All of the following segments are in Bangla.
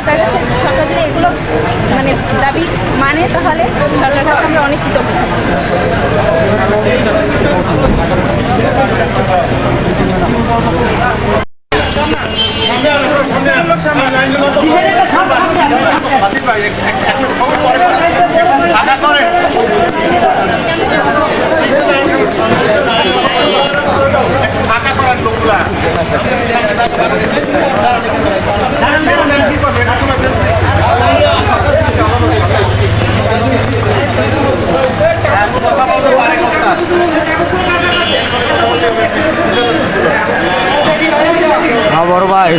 সরকার যদি এগুলো মানে দাবি মানে তাহলে সরকারের কাছে আমরা অনেক কৃতজ্ঞ ফাঁকা করার লোকগুলা কথা বলতে পারে বড় ভাই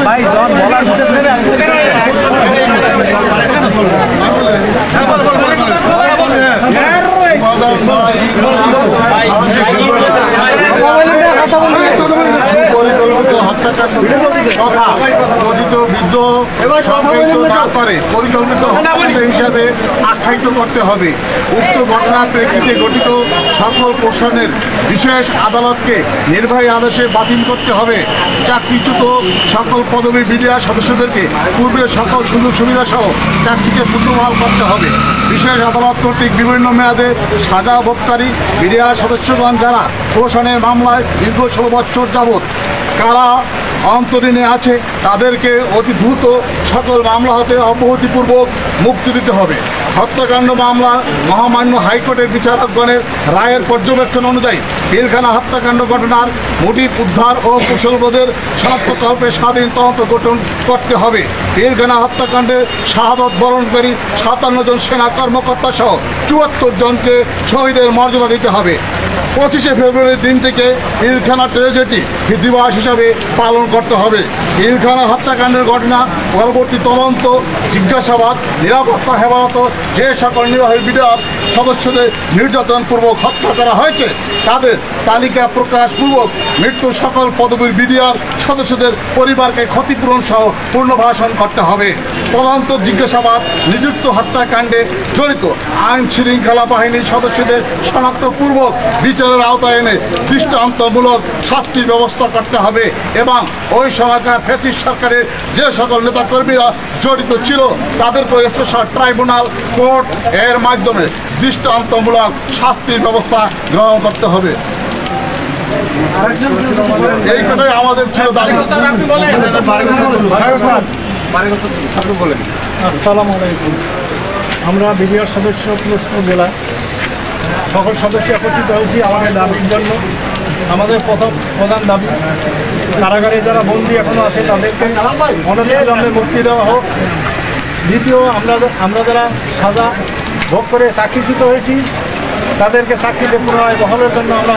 ভাই জন বলার সুপরিকল্পিত হত্যাকাণ্ড তথা কথিত বিদ্রোহ না করে পরিকল্পিত হত্যাকাণ্ড হিসাবে আখ্যায়িত করতে হবে। উক্ত ঘটনার প্রেক্ষিতে গঠিত সকল প্রশ্নের বিশেষ আদালতকে নির্বাহী আদেশে বাতিল করতে হবে। চাকরিচ্যুত সকল পদবী বিডিআর সদস্যদেরকে পূর্বের সকল সুযোগ সুবিধা সহ চাকরিকে পুনর্বহাল করতে হবে। বিশেষ আদালত কর্তৃক বিভিন্ন মেয়াদে সাজা ভোগকারী বিডিআর সদস্যগণ যারা প্রশাসনের মামলায় দীর্ঘ 16 বছর যাবৎ কারা অন্তরীণে আছে তাদেরকে অতি দ্রুত সকল মামলা হতে অব্যাহতিপূর্বক মুক্তি দিতে হবে। হত্যাকাণ্ড মামলা মহামান্য হাইকোর্টের বিচারকগণের রায়ের পর্যবেক্ষণ অনুযায়ী পিলখানা হত্যাকাণ্ড ঘটনার মোটিভ উদ্ধার ও কুশলবোধের শনাক্তকল্পে স্বাধীন তদন্ত গঠন করতে হবে। পিলখানা হত্যাকাণ্ডে শাহাদত বরণকারী 57 জন সেনা কর্মকর্তা সহ 74 জনকে শহীদের মর্যাদা দিতে হবে। 25শে ফেব্রুয়ারির দিনটিকে পিলখানা ট্র্যাজেডি দিবস হিসাবে পালন করতে হবে। পিলখানা হত্যাকাণ্ডের ঘটনা পরবর্তী তদন্ত, জিজ্ঞাসাবাদ, নিরাপত্তা হেফাজত যে সকল নির্বাহী বিডিআর সদস্যদের নির্যাতনপূর্বক হত্যা করা হয়েছে তাদের তালিকা প্রকাশপূর্বক মৃত্যু সকল পদবীর বিডিআর সদস্যদের পরিবারকে ক্ষতিপূরণ সহ পুনর্বাসন করতে হবে। তদন্ত, জিজ্ঞাসাবাদ, নিযুক্ত হত্যাকাণ্ডে জড়িত আইন শৃঙ্খলা বাহিনীর সদস্যদের শনাক্তপূর্বক বিচারের আওতায় এনে দৃষ্টান্তমূলক শাস্তির ব্যবস্থা করতে হবে এবং ওই সময়কার ফ্যাসিস্ট সরকারের যে সকল নেতাকর্মীরা জড়িত ছিল তাদেরকে স্পেশাল ট্রাইব্যুনাল কোর্ট এর মাধ্যমে দৃষ্টান্তমূলক শাস্তির ব্যবস্থা গ্রহণ করতে হবে। এই কথাই আমাদের ছিল দাবি। আসসালামু আলাইকুম। আমরা বিডিআর সদস্য পিরোজপুর জেলা সকল সদস্য একত্রিত হয়েছি আমাদের দাবির জন্য। আমাদের প্রধান দাবি কারাগারে যারা বন্দী এখনও আছে তাদেরকে অনতিবিলম্বে মুক্তি দেওয়া হোক। দ্বিতীয়, আমরা যারা সাজা ভোগ করে চাকরিচ্যুত হয়েছি তাদেরকে চাকরিতে পুনরায় বহালের জন্য আমরা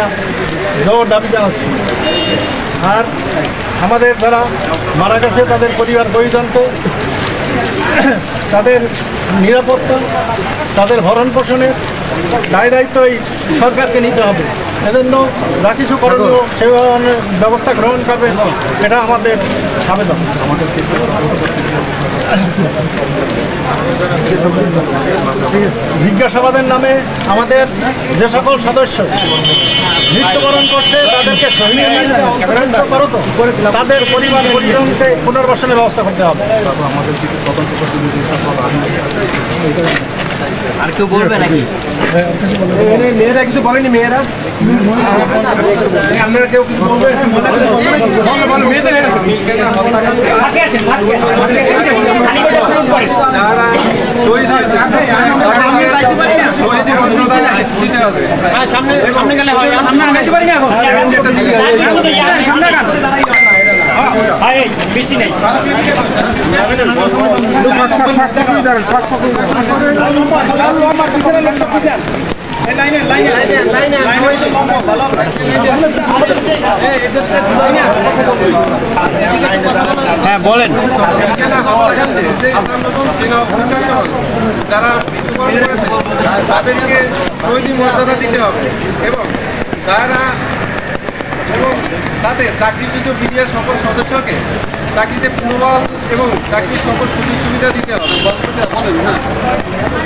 জোর দাবি জানাচ্ছি। আর আমাদের যারা মারা গেছে তাদের পরিবার পরিজনকে তাদের নিরাপত্তা, তাদের ভরণ পোষণের দায় দায়িত্ব এই সরকারকে নিতে হবে। এজন্য যা কিছু করণীয় সে ব্যবস্থা গ্রহণ করবে, এটা আমাদের আবেদন। জিজ্ঞাসাবাদের নামে আমাদের যে সকল সদস্য মৃত্যুবরণ করছে তাদেরকে শহীদের মর্যাদা অন্তর্ভুক্ত করো তো তাদের পরিবার পরিজনকে পুনর্বাসনের ব্যবস্থা করতে হবে। আমাদের কিছু তদন্ত প্রতিনিধি সকল আর কেউ বলবে নাকি? মেয়েরা কিছু বলেনি? মেয়েরা আপনারা কেউ কিছু বলবেন? যারা শহীদ হয়েছে শহীদ মর্যাদা দিতে হবে। সামনে গেলে হয় বৃষ্টি নেই। হ্যাঁ বলেন। যারা মৃত্যুবরণ করেছে তাদেরকে শহীদ মর্যাদা দিতে হবে এবং তাদের চাকরিচ্যুত বিডিআর সকল সদস্যকে চাকরিতে পুনর্বহাল এবং চাকরির সকল সুযোগ সুবিধা দিতে হবে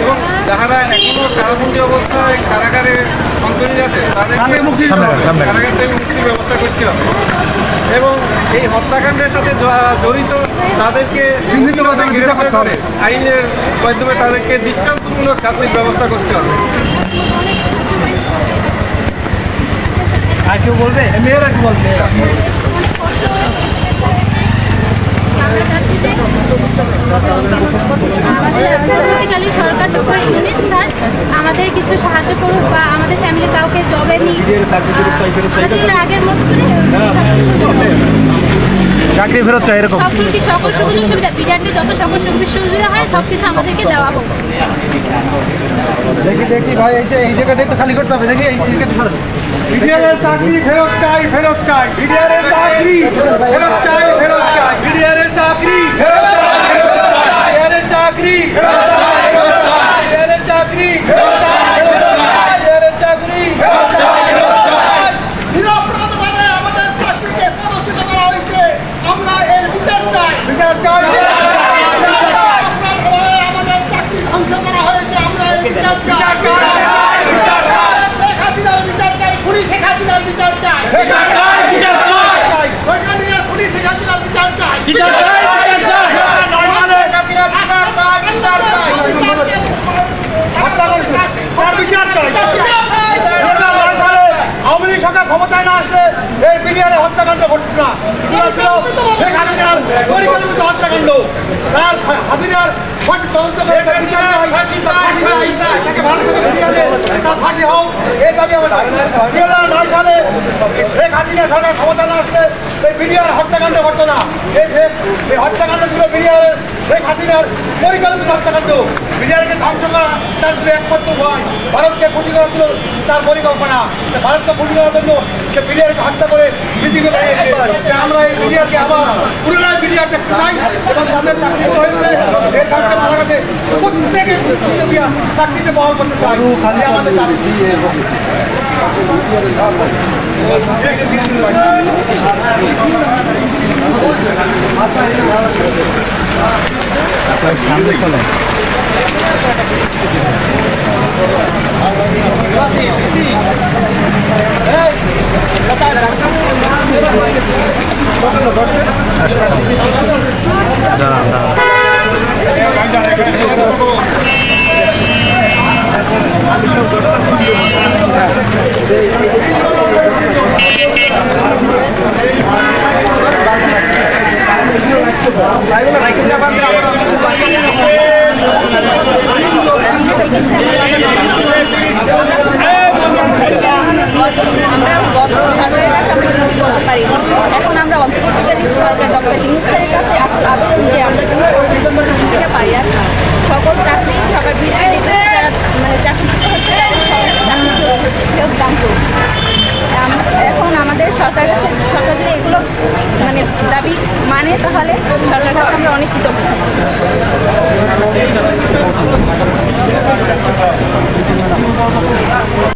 এবং যারা এখনো কারাবন্দী অবস্থায় কারাগারে সন্তানী আছে তাদেরকে কারাগার থেকে মুক্তির ব্যবস্থা করতে হবে এবং এই হত্যাকাণ্ডের সাথে যারা জড়িত তাদেরকে গ্রেফতার করে আইনের মাধ্যমে তাদেরকে দৃষ্টান্তমূলক শাস্তির ব্যবস্থা করতে হবে। আর কেউ বলবে? মেয়েরা কি বলবে? পরবর্তীকালীন সরকার ডক্টর ইউনূস স্যার আমাদের কিছু সাহায্য করুক বা আমাদের ফ্যামিলি কাউকে জবে নিক আগের মতো চাকরি ফেরত চাই এরকম সব কিছু সকল সুযোগ সুবিধা বিরাটে যত সকল সুযোগ সুবিধা হয় সব কিছু আমাদেরকে দেওয়া হোক। দেখি ভাই এই জায়গাটা একটু খালি করতে হবে। দেখি এই জায়গাটা বিডিআরের চাকরি ফেরত চাই বিডিআরের চাকরি ফেরত চাই বিডিআরের চাকরি বিডিআরের চাকরি বিডিআরের চাকরি বিডিআরের চাকরি নিরপরাধভাবে আমাদের চাকরিকে প্রদর্শিত করা হয়েছে, আমরা এর বিচার চাই। আমাদের চাকরি ধ্বংস করা হয়েছে, আমরা এর বিচার চাই। শেখ হাসিনার বিচার চাই, খুনি শেখ হাসিনার বিচার চাই। সরকারিয়া খুনি শেখ হাসিনার বিচার চাই। আওয়ামী লীগ সরকার ক্ষমতায় না আসলে এই বিডিআর হত্যাকাণ্ড ঘটছে না। শেখ হাসিনার পরিকল্পিত হত্যাকাণ্ড তার হাসিনার সঠিক তদন্ত করে তাকে ভারত থেকে ফিরিয়ে আনে, তার ফাঁসি হোক এই দাবি আমরা 2009 সালে শেখ হাসিনা সরকার ক্ষমতা না আসলে এই বিডিআর হত্যাকাণ্ড ঘটতো না। এই হত্যাকাণ্ড ছিল বিডিআর শেখ হাসিনার পরিকল্পিত হত্যাকাণ্ড। বিডিআরকে ধ্বংস করা তার শুধু একমাত্র ভয়, ভারতকে খুশি করা ছিল তার পরিকল্পনা। ভারতকে খুশি করার জন্য সে বিডিআরকে হত্যা করে নীতিকে বানিয়েছে। আমরা এই বিডিআরকে আবার পুনরায় বিডিআরকে চাই এবং তাদের চাকরি হয়েছে এই কারণে মারা গেছে প্রত্যেকে চাকরিতে বহাল করতে চাই। খালি আমাদের চাকরি সামনে চলে এখন আমরা অন্তর্বর্তীকালীন সরকার ডক্টর ইউনূস স্যারের কাছে আবেদন যে আমরা যেন পাই আর সকল চাকরি সবার মানে চাকরি হচ্ছে ফেরত দাম করুন। এখন আমাদের সরকার যদি এগুলো মানে দাবি মানে তাহলে সরকারের কাছে আমরা অনেক কৃতজ্ঞ।